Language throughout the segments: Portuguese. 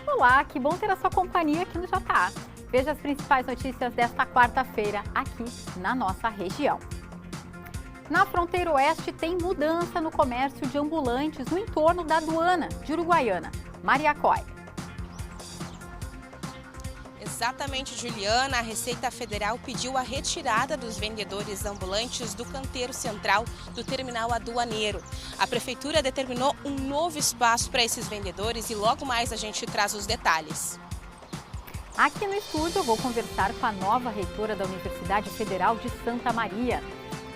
Olá, que bom ter a sua companhia aqui no JA. Veja as principais notícias desta quarta-feira aqui na nossa região. Na fronteira oeste tem mudança no comércio de ambulantes no entorno da aduana de Uruguaiana. Mariacói. Exatamente, Juliana. A Receita Federal pediu a retirada dos vendedores ambulantes do canteiro central do terminal aduaneiro. A Prefeitura determinou um novo espaço para esses vendedores e logo mais a gente traz os detalhes. Aqui no estúdio eu vou conversar com a nova reitora da Universidade Federal de Santa Maria.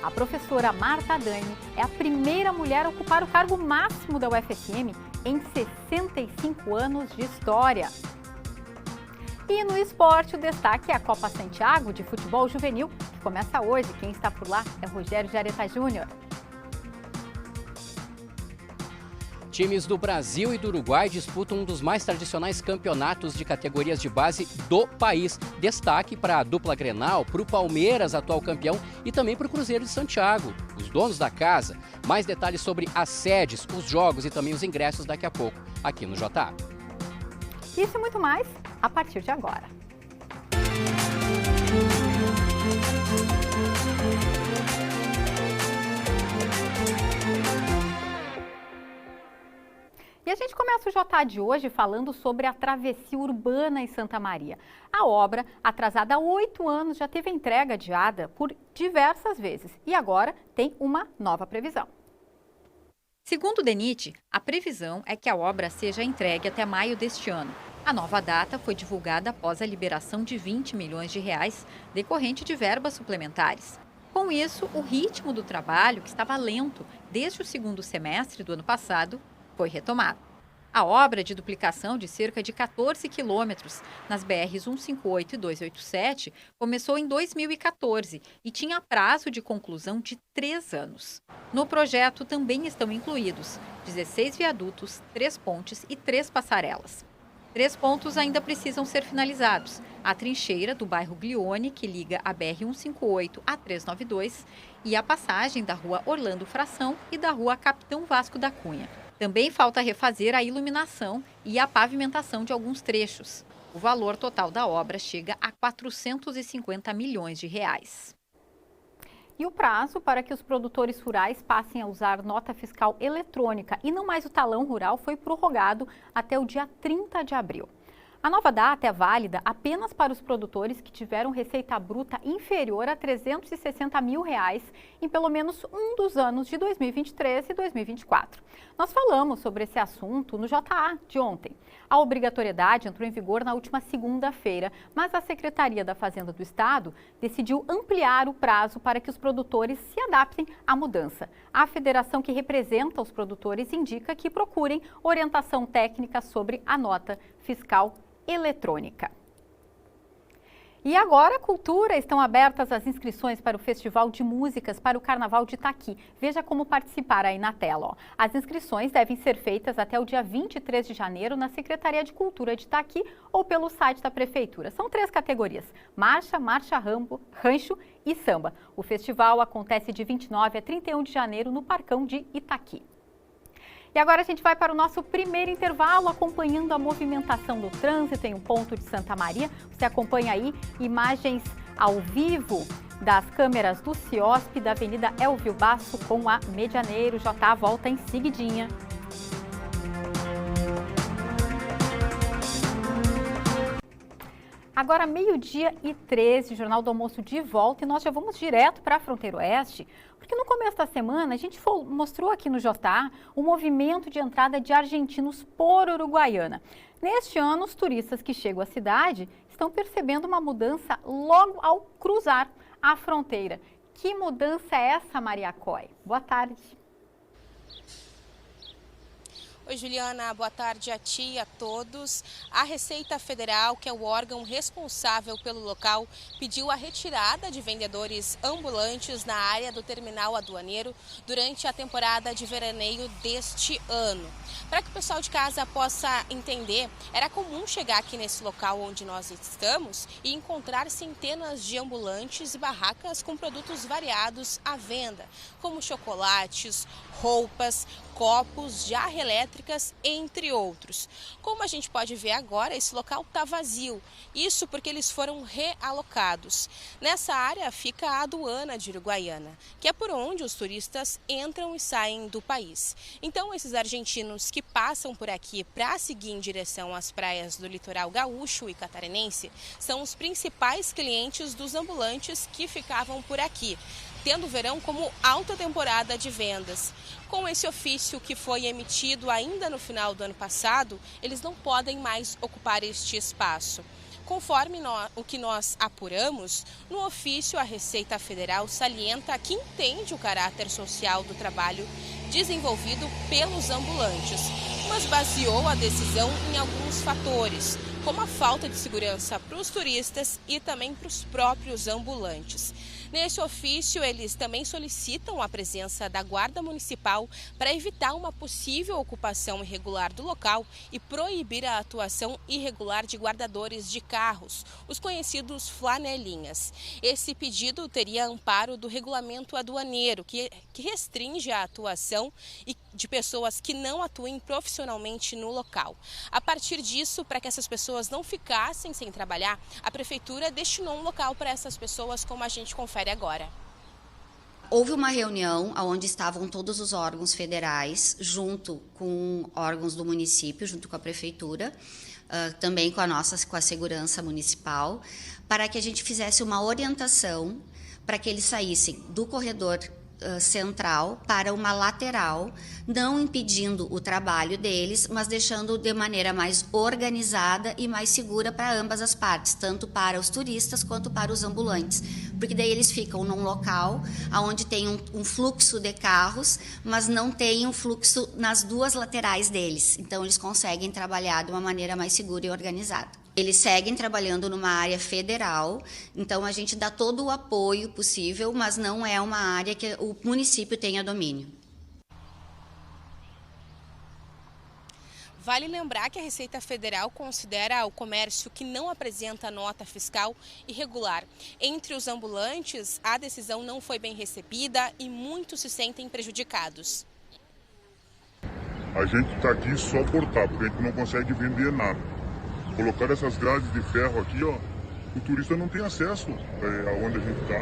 A professora Marta Dani é a primeira mulher a ocupar o cargo máximo da UFSM em 65 anos de história. E no esporte, o destaque é a Copa Santiago de futebol juvenil, que começa hoje. Quem está por lá é o Rogério Jareta Júnior. Times do Brasil e do Uruguai disputam um dos mais tradicionais campeonatos de categorias de base do país. Destaque para a dupla Grenal, para o Palmeiras, atual campeão, e também para o Cruzeiro de Santiago, os donos da casa. Mais detalhes sobre as sedes, os jogos e também os ingressos daqui a pouco, aqui no JA. Isso e muito mais a partir de agora. E a gente começa o JA de hoje falando sobre a travessia urbana em Santa Maria. A obra, atrasada há 8 anos, já teve entrega adiada por diversas vezes e agora tem uma nova previsão. Segundo o DENIT, a previsão é que a obra seja entregue até maio deste ano. A nova data foi divulgada após a liberação de 20 milhões de reais decorrente de verbas suplementares. Com isso, o ritmo do trabalho, que estava lento desde o segundo semestre do ano passado, foi retomado. A obra de duplicação de cerca de 14 quilômetros nas BRs 158 e 287 começou em 2014 e tinha prazo de conclusão de 3 anos. No projeto também estão incluídos 16 viadutos, 3 pontes e 3 passarelas. 3 pontos ainda precisam ser finalizados: a trincheira do bairro Glione, que liga a BR-158 a 392, e a passagem da rua Orlando Fração e da rua Capitão Vasco da Cunha. Também falta refazer a iluminação e a pavimentação de alguns trechos. O valor total da obra chega a 450 milhões de reais. E o prazo para que os produtores rurais passem a usar nota fiscal eletrônica e não mais o talão rural foi prorrogado até o dia 30 de abril. A nova data é válida apenas para os produtores que tiveram receita bruta inferior a R$ 360 mil em pelo menos um dos anos de 2023 e 2024. Nós falamos sobre esse assunto no JA de ontem. A obrigatoriedade entrou em vigor na última segunda-feira, mas a Secretaria da Fazenda do Estado decidiu ampliar o prazo para que os produtores se adaptem à mudança. A federação que representa os produtores indica que procurem orientação técnica sobre a nota fiscal eletrônica. E agora, cultura, estão abertas as inscrições para o Festival de Músicas para o Carnaval de Itaqui. Veja como participar aí na tela. Ó. As inscrições devem ser feitas até o dia 23 de janeiro na Secretaria de Cultura de Itaqui ou pelo site da Prefeitura. São 3 categorias: marcha, rancho e samba. O festival acontece de 29 a 31 de janeiro no Parcão de Itaqui. E agora a gente vai para o nosso primeiro intervalo, acompanhando a movimentação do trânsito em um ponto de Santa Maria. Você acompanha aí imagens ao vivo das câmeras do CIOSP da Avenida Elvio Basso com a Medianeiro. JA volta em seguidinha. Agora, 12h13, Jornal do Almoço de volta, e nós já vamos direto para a fronteira oeste, porque no começo da semana a gente mostrou aqui no JA o movimento de entrada de argentinos por Uruguaiana. Neste ano, os turistas que chegam à cidade estão percebendo uma mudança logo ao cruzar a fronteira. Que mudança é essa, Mariacói? Boa tarde. Oi, Juliana, boa tarde a ti e a todos. A Receita Federal, que é o órgão responsável pelo local, pediu a retirada de vendedores ambulantes na área do terminal aduaneiro durante a temporada de veraneio deste ano. Para que o pessoal de casa possa entender, era comum chegar aqui nesse local onde nós estamos e encontrar centenas de ambulantes e barracas com produtos variados à venda, como chocolates, roupas, copos, jarra elétricas, entre outros. Como a gente pode ver agora, esse local está vazio. Isso porque eles foram realocados. Nessa área fica a aduana de Uruguaiana, que é por onde os turistas entram e saem do país. Então, esses argentinos que passam por aqui para seguir em direção às praias do litoral gaúcho e catarinense são os principais clientes dos ambulantes que ficavam por aqui, tendo o verão como alta temporada de vendas. Com esse ofício que foi emitido ainda no final do ano passado, eles não podem mais ocupar este espaço. Conforme o que nós apuramos, no ofício a Receita Federal salienta que entende o caráter social do trabalho desenvolvido pelos ambulantes, mas baseou a decisão em alguns fatores, como a falta de segurança para os turistas e também para os próprios ambulantes. Nesse ofício, eles também solicitam a presença da Guarda Municipal para evitar uma possível ocupação irregular do local e proibir a atuação irregular de guardadores de carros, os conhecidos flanelinhas. Esse pedido teria amparo do regulamento aduaneiro, que restringe a atuação de pessoas que não atuem profissionalmente no local. A partir disso, para que essas pessoas não ficassem sem trabalhar, a Prefeitura destinou um local para essas pessoas, como a gente confere agora. Houve uma reunião onde estavam todos os órgãos federais, junto com órgãos do município, junto com a Prefeitura, também com a Segurança Municipal, para que a gente fizesse uma orientação para que eles saíssem do corredor central para uma lateral, não impedindo o trabalho deles, mas deixando de maneira mais organizada e mais segura para ambas as partes, tanto para os turistas quanto para os ambulantes, porque daí eles ficam num local onde tem um fluxo de carros, mas não tem um fluxo nas duas laterais deles, então eles conseguem trabalhar de uma maneira mais segura e organizada. Eles seguem trabalhando numa área federal, então a gente dá todo o apoio possível, mas não é uma área que o município tenha domínio. Vale lembrar que a Receita Federal considera o comércio que não apresenta nota fiscal irregular. Entre os ambulantes, a decisão não foi bem recebida e muitos se sentem prejudicados. A gente está aqui só por estar, porque a gente não consegue vender nada. Colocar essas grades de ferro aqui, ó, o turista não tem acesso aonde a gente está,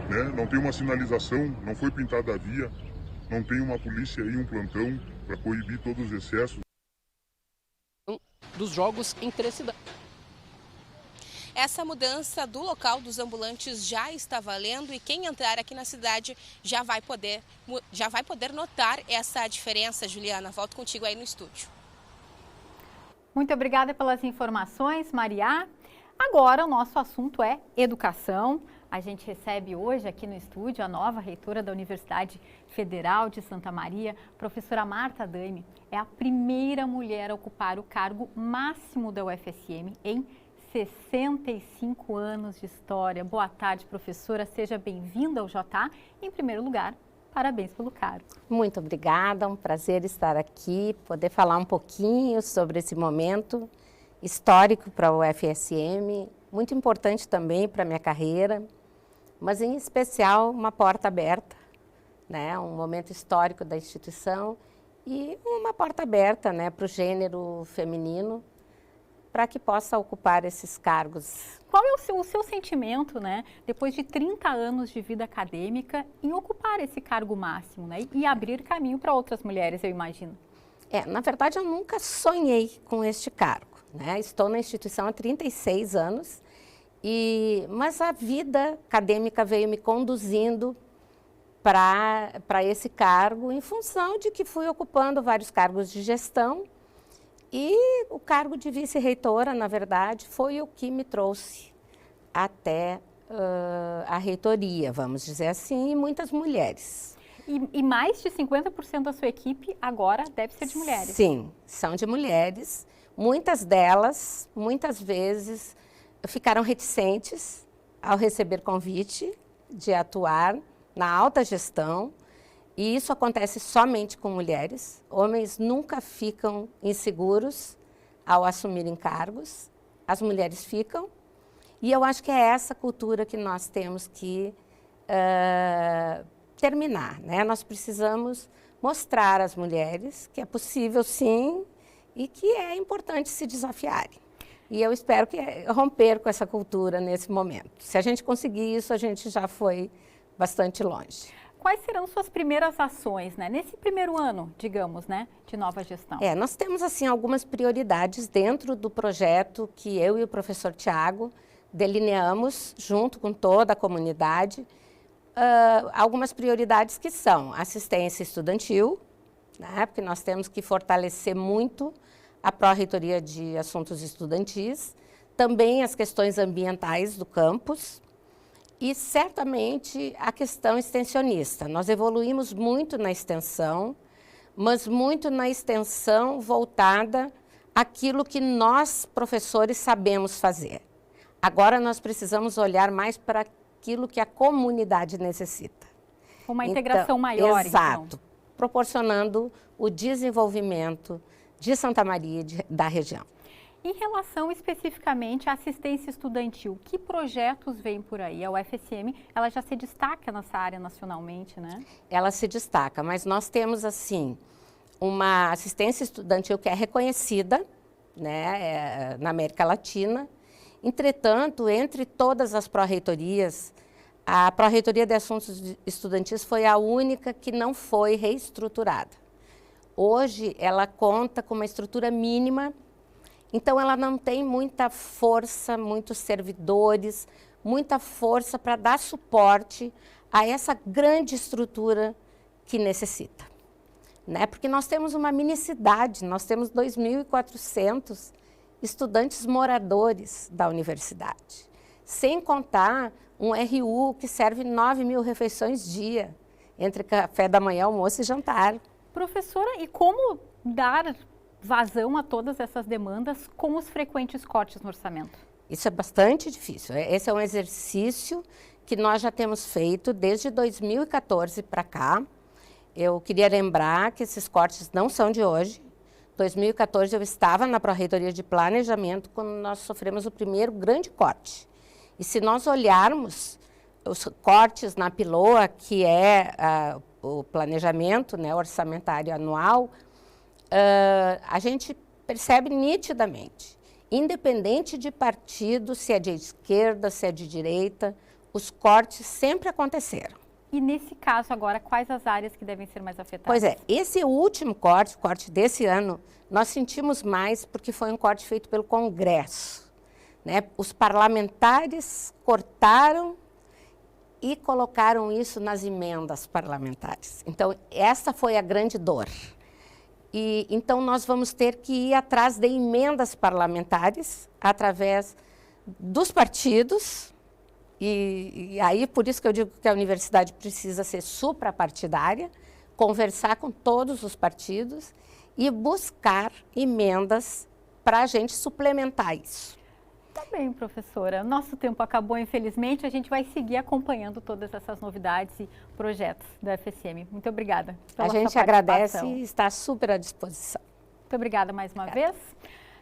né? Não tem uma sinalização, não foi pintada a via, não tem uma polícia aí, um plantão para coibir todos os excessos. Dos jogos em 3 cidades. Essa mudança do local dos ambulantes já está valendo e quem entrar aqui na cidade já vai poder notar essa diferença. Juliana, volto contigo aí no estúdio. Muito obrigada pelas informações, Maria. Agora o nosso assunto é educação. A gente recebe hoje aqui no estúdio a nova reitora da Universidade Federal de Santa Maria, professora Marta Daime. É a primeira mulher a ocupar o cargo máximo da UFSM em 65 anos de história. Boa tarde, professora. Seja bem-vinda ao JA. Em primeiro lugar, parabéns pelo cargo. Muito obrigada, um prazer estar aqui, poder falar um pouquinho sobre esse momento histórico para a UFSM, muito importante também para a minha carreira, mas em especial uma porta aberta, né? Um momento histórico da instituição e uma porta aberta, né, para o gênero feminino, para que possa ocupar esses cargos. Qual é o seu sentimento, né, depois de 30 anos de vida acadêmica, em ocupar esse cargo máximo, né, e abrir caminho para outras mulheres, eu imagino? Na verdade, eu nunca sonhei com este cargo, né? Estou na instituição há 36 anos, mas a vida acadêmica veio me conduzindo para esse cargo em função de que fui ocupando vários cargos de gestão. E o cargo de vice-reitora, na verdade, foi o que me trouxe até a reitoria, vamos dizer assim, e muitas mulheres. E mais de 50% da sua equipe agora deve ser de mulheres. Sim, são de mulheres. Muitas delas, muitas vezes, ficaram reticentes ao receber convite de atuar na alta gestão. E isso acontece somente com mulheres. Homens nunca ficam inseguros ao assumirem cargos. As mulheres ficam. E eu acho que é essa cultura que nós temos que terminar, né? Nós precisamos mostrar às mulheres que é possível sim e que é importante se desafiarem. E eu espero que romper com essa cultura nesse momento. Se a gente conseguir isso, a gente já foi bastante longe. Quais serão suas primeiras ações, né? Nesse primeiro ano, digamos, né, de nova gestão? Nós temos assim algumas prioridades dentro do projeto que eu e o professor Tiago delineamos junto com toda a comunidade. Algumas prioridades que são assistência estudantil, né, porque nós temos que fortalecer muito a Pró-Reitoria de Assuntos Estudantis, também as questões ambientais do campus e, certamente, a questão extensionista. Nós evoluímos muito na extensão, mas muito na extensão voltada àquilo que nós, professores, sabemos fazer. Agora nós precisamos olhar mais para aquilo que a comunidade necessita. Uma integração maior, exato, então. Proporcionando o desenvolvimento de Santa Maria da região. Em relação especificamente à assistência estudantil, que projetos vêm por aí? A UFSM, ela já se destaca nessa área nacionalmente, né? Ela se destaca, mas nós temos, assim, uma assistência estudantil que é reconhecida, né, na América Latina. Entretanto, entre todas as pró-reitorias, a Pró-Reitoria de Assuntos Estudantis foi a única que não foi reestruturada. Hoje, ela conta com uma estrutura mínima, então ela não tem muita força, muitos servidores, muita força para dar suporte a essa grande estrutura que necessita. Né? Porque nós temos uma minicidade, nós temos 2.400 estudantes moradores da universidade, sem contar um RU que serve 9.000 refeições dia, entre café da manhã, almoço e jantar. Professora, e como dar vazão a todas essas demandas com os frequentes cortes no orçamento? Isso é bastante difícil. Esse é um exercício que nós já temos feito desde 2014 para cá. Eu queria lembrar que esses cortes não são de hoje. Em 2014 eu estava na Pró-Reitoria de Planejamento quando nós sofremos o primeiro grande corte. E se nós olharmos os cortes na PILOA, que é o planejamento, né, orçamentário anual, a gente percebe nitidamente, independente de partido, se é de esquerda, se é de direita, os cortes sempre aconteceram. E nesse caso agora, quais as áreas que devem ser mais afetadas? Pois é, esse último corte, o corte desse ano, nós sentimos mais porque foi um corte feito pelo Congresso. Né? Os parlamentares cortaram e colocaram isso nas emendas parlamentares. Então, essa foi a grande dor. E, então, nós vamos ter que ir atrás de emendas parlamentares, através dos partidos, e aí, por isso que eu digo que a universidade precisa ser suprapartidária, conversar com todos os partidos e buscar emendas para a gente suplementar isso. Tá bem, professora. Nosso tempo acabou, infelizmente. A gente vai seguir acompanhando todas essas novidades e projetos da UFSM. Muito obrigada pela sua participação. A gente agradece e está super à disposição. Muito obrigada mais uma vez.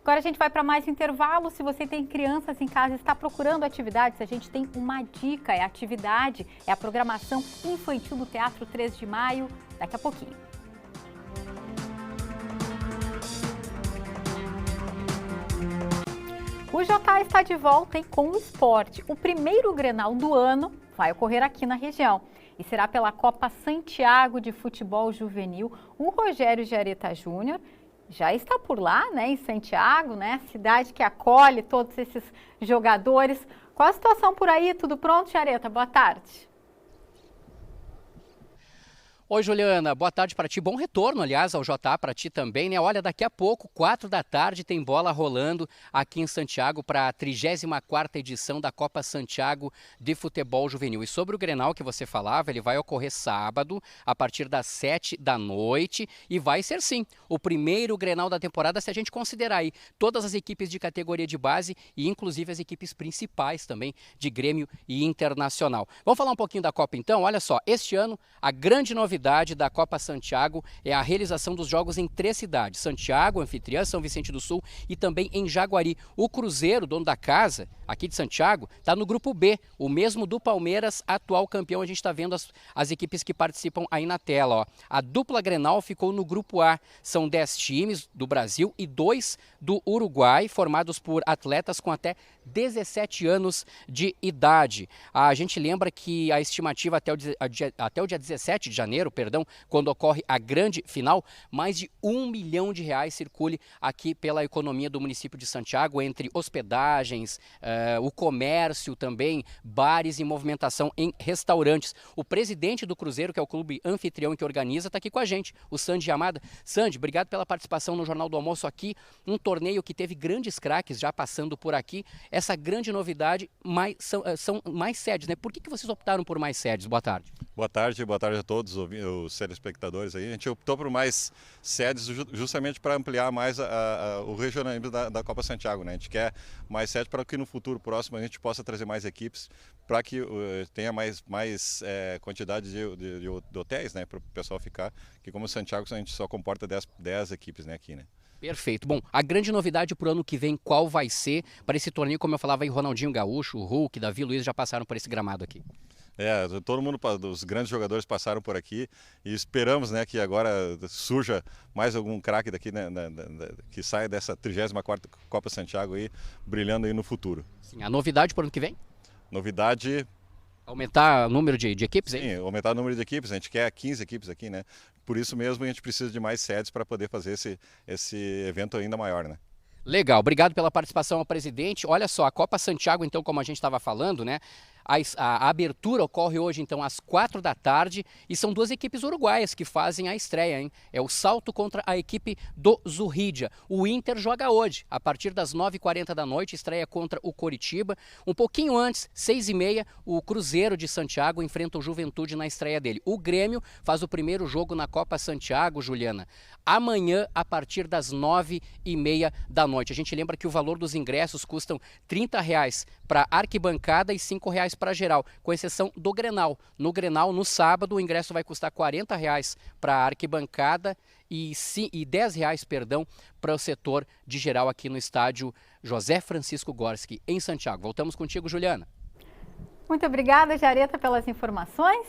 Agora a gente vai para mais um intervalo. Se você tem crianças em casa e está procurando atividades, a gente tem uma dica. É a atividade, é a programação infantil do Teatro 3 de Maio. Daqui a pouquinho. O JA está de volta com o esporte. O primeiro Grenal do ano vai ocorrer aqui na região e será pela Copa Santiago de Futebol Juvenil. O Rogério Jareta Júnior já está por lá, né, em Santiago, né, cidade que acolhe todos esses jogadores. Qual a situação por aí? Tudo pronto, Jareta? Boa tarde. Oi, Juliana, boa tarde para ti. Bom retorno, aliás, ao JA para ti também, né? Olha, daqui a pouco, 4 da tarde, tem bola rolando aqui em Santiago para a 34ª edição da Copa Santiago de Futebol Juvenil. E sobre o Grenal que você falava, ele vai ocorrer sábado, a partir das 7 da noite, e vai ser, sim, o primeiro Grenal da temporada, se a gente considerar aí todas as equipes de categoria de base e, inclusive, as equipes principais também de Grêmio e Internacional. Vamos falar um pouquinho da Copa, então? Olha só, este ano, a grande novidade novidade da Copa Santiago é a realização dos jogos em 3 cidades: Santiago, anfitriã, São Vicente do Sul e também em Jaguari. O Cruzeiro, dono da casa, aqui de Santiago, está no grupo B, o mesmo do Palmeiras, atual campeão. A gente está vendo as equipes que participam aí na tela. Ó. A dupla Grenal ficou no grupo A. São 10 times do Brasil e 2 do Uruguai, formados por atletas com até 17 anos de idade. A gente lembra que a estimativa até o dia 17 de janeiro, quando ocorre a grande final, mais de R$1 milhão circule aqui pela economia do município de Santiago, entre hospedagens, o comércio também, bares e movimentação em restaurantes. O presidente do Cruzeiro, que é o clube anfitrião que organiza, está aqui com a gente, o Sandy Yamada. Sandy, obrigado pela participação no Jornal do Almoço aqui, um torneio que teve grandes craques já passando por aqui. Essa grande novidade, são mais sedes, né? Por que vocês optaram por mais sedes? Boa tarde. Boa tarde a todos os telespectadores aí. A gente optou por mais sedes justamente para ampliar mais o regionalismo da Copa Santiago, né? A gente quer mais sedes para que no futuro próximo a gente possa trazer mais equipes, para que tenha mais quantidade de hotéis, né? Para o pessoal ficar, que como Santiago a gente só comporta 10 equipes, né? Aqui, né? Perfeito. Bom, a grande novidade para o ano que vem, qual vai ser para esse torneio? Como eu falava aí, Ronaldinho Gaúcho, o Hulk, Davi Luiz já passaram por esse gramado aqui. Todo mundo, os grandes jogadores passaram por aqui e esperamos, né, que agora surja mais algum craque daqui, né, que saia dessa 34ª Copa Santiago aí, brilhando aí no futuro. Sim, a novidade para o ano que vem? Novidade... Aumentar o número de equipes, hein? Sim, aumentar o número de equipes. A gente quer 15 equipes aqui, né? Por isso mesmo a gente precisa de mais sedes para poder fazer esse evento ainda maior, né? Legal, obrigado pela participação ao presidente. Olha só, a Copa Santiago, então, como a gente estava falando, né? A abertura ocorre hoje, então, às 4 da tarde e são 2 equipes uruguaias que fazem a estreia, hein? É o Salto contra a equipe do Zurrídia. O Inter joga hoje, a partir das 9h40 da noite, estreia contra o Coritiba. Um pouquinho antes, 6h30, o Cruzeiro de Santiago enfrenta o Juventude na estreia dele. O Grêmio faz o primeiro jogo na Copa Santiago, Juliana, amanhã, a partir das 9h30 da noite. A gente lembra que o valor dos ingressos custam R$30 para arquibancada e R$5 para geral, com exceção do Grenal. No Grenal, no sábado, o ingresso vai custar R$40 para a arquibancada e R$10, para o setor de geral aqui no estádio José Francisco Gorski, em Santiago. Voltamos contigo, Juliana. Muito obrigada, Jareta, pelas informações.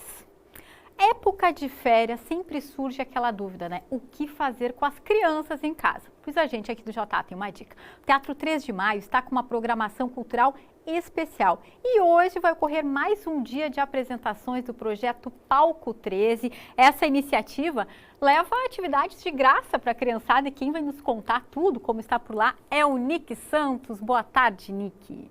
Época de férias, sempre surge aquela dúvida, né? O que fazer com as crianças em casa? Pois a gente aqui do JA tem uma dica. O Teatro 3 de Maio está com uma programação cultural especial. E hoje vai ocorrer mais um dia de apresentações do projeto Palco 13. Essa iniciativa leva atividades de graça para a criançada e quem vai nos contar tudo, como está por lá, é o Nick Santos. Boa tarde, Nick.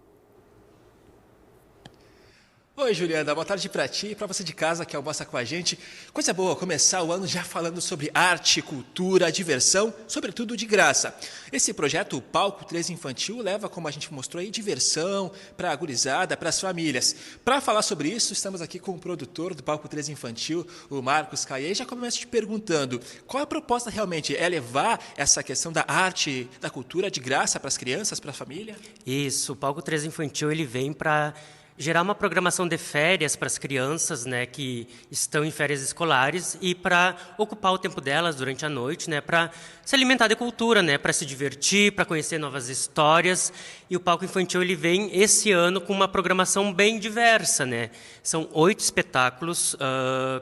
Oi, Juliana, boa tarde para ti e para você de casa que almoça com a gente. Coisa boa começar o ano já falando sobre arte, cultura, diversão, sobretudo de graça. Esse projeto, o Palco 13 Infantil, leva, como a gente mostrou aí, diversão para a gurizada, para as famílias. Para falar sobre isso, estamos aqui com o produtor do Palco 13 Infantil, o Marcos Caia. Já começo te perguntando, qual é a proposta realmente? É levar essa questão da arte, da cultura de graça para as crianças, para a família? Isso, o Palco 13 Infantil ele vem para gerar uma programação de férias para as crianças, né, que estão em férias escolares e para ocupar o tempo delas durante a noite, né, para se alimentar de cultura, né, para se divertir, para conhecer novas histórias. E o Palco Infantil ele vem esse ano com uma programação bem diversa, né. São 8 espetáculos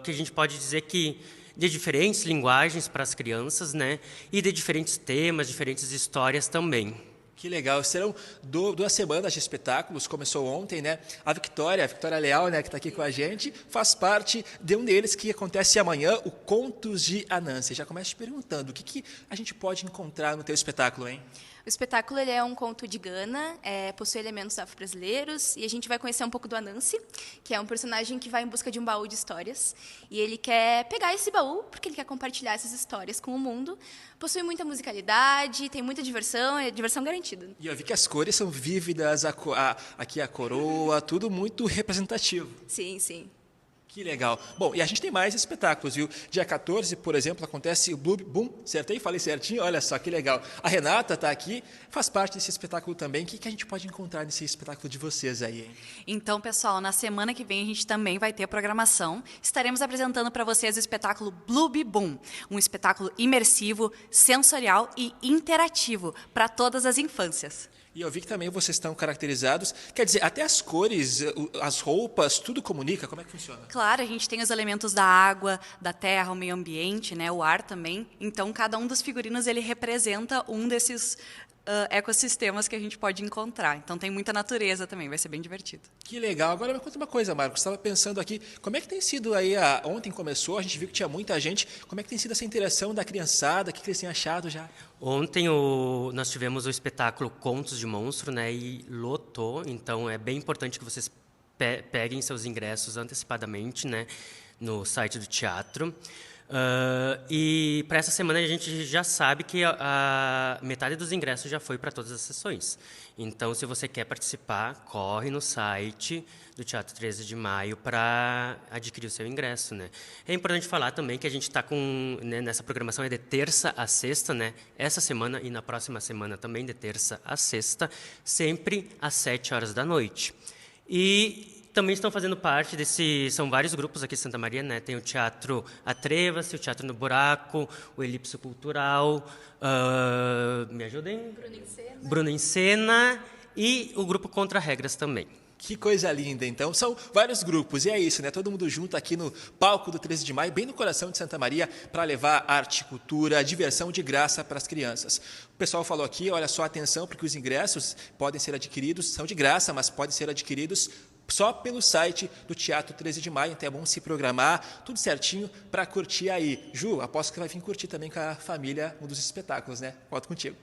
que a gente pode dizer que de diferentes linguagens para as crianças, né, e de diferentes temas, diferentes histórias também. Que legal. Serão 2 semanas de espetáculos, começou ontem, né? A Victoria Leal, né, que está aqui com a gente, faz parte de um deles que acontece amanhã, o Contos de Anânsia. Já começo te perguntando, o que a gente pode encontrar no teu espetáculo, hein? O espetáculo ele é um conto de Gana, possui elementos afro-brasileiros, e a gente vai conhecer um pouco do Anansi, que é um personagem que vai em busca de um baú de histórias. E ele quer pegar esse baú, porque ele quer compartilhar essas histórias com o mundo. Possui muita musicalidade, tem muita diversão, é diversão garantida. E eu vi que as cores são vívidas, aqui a coroa, tudo muito representativo. Sim, sim. Que legal. Bom, e a gente tem mais espetáculos, viu? Dia 14, por exemplo, acontece o Blue Boom. Acertei? Falei certinho? Olha só, que legal. A Renata está aqui, faz parte desse espetáculo também. O que a gente pode encontrar nesse espetáculo de vocês aí, hein? Então, pessoal, na semana que vem a gente também vai ter programação. Estaremos apresentando para vocês o espetáculo Blue Boom, um espetáculo imersivo, sensorial e interativo para todas as infâncias. E eu vi que também vocês estão caracterizados, quer dizer, até as cores, as roupas, tudo comunica? Como é que funciona? Claro, a gente tem os elementos da água, da terra, o meio ambiente, né, o ar também. Então, cada um dos figurinos ele representa um desses ecossistemas que a gente pode encontrar. Então, tem muita natureza também, vai ser bem divertido. Que legal. Agora me conta uma coisa, Marcos, estava pensando aqui, como é que tem sido aí, ontem começou, a gente viu que tinha muita gente, como é que tem sido essa interação da criançada, o que eles têm achado já? Ontem nós tivemos o espetáculo Contos de Monstro, né, e lotou, então é bem importante que vocês peguem seus ingressos antecipadamente, né, no site do teatro. E para essa semana a gente já sabe que a metade dos ingressos já foi para todas as sessões. Então, se você quer participar, corre no site do Teatro 13 de Maio para adquirir o seu ingresso, né? É importante falar também que a gente está com, né, nessa programação é de terça a sexta, né? Essa semana e na próxima semana também de terça a sexta, sempre às 7 horas da noite. E também estão fazendo parte são vários grupos aqui em Santa Maria, né? Tem o Teatro Atreva-se, o Teatro no Buraco, o Elipso Cultural, me ajudem? Bruno em Cena e o grupo Contra Regras também. Que coisa linda, então. São vários grupos, e é isso, né? Todo mundo junto aqui no palco do 13 de maio, bem no coração de Santa Maria, para levar arte, cultura, diversão de graça para as crianças. O pessoal falou aqui, olha só, atenção, porque os ingressos podem ser adquiridos, são de graça, mas podem ser adquiridos só pelo site do Teatro 13 de Maio, então é bom se programar, tudo certinho, para curtir aí. Ju, aposto que vai vir curtir também com a família um dos espetáculos, né? Volto contigo.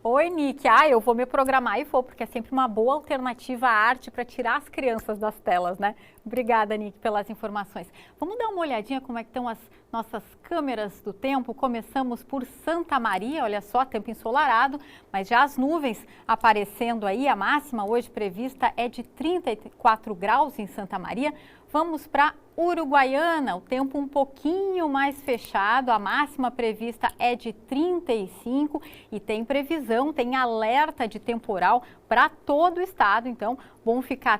Oi, Nick. Eu vou me programar e vou, porque é sempre uma boa alternativa à arte para tirar as crianças das telas, né? Obrigada, Nick, pelas informações. Vamos dar uma olhadinha como é que estão as nossas câmeras do tempo. Começamos por Santa Maria, olha só, tempo ensolarado, mas já as nuvens aparecendo aí. A máxima hoje prevista é de 34 graus em Santa Maria. Vamos para Uruguaiana, o tempo um pouquinho mais fechado, a máxima prevista é de 35 e tem previsão, tem alerta de temporal para todo o estado, então bom ficar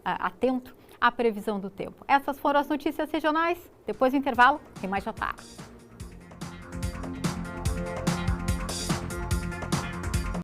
atento à previsão do tempo. Essas foram as notícias regionais, depois do intervalo tem mais JA.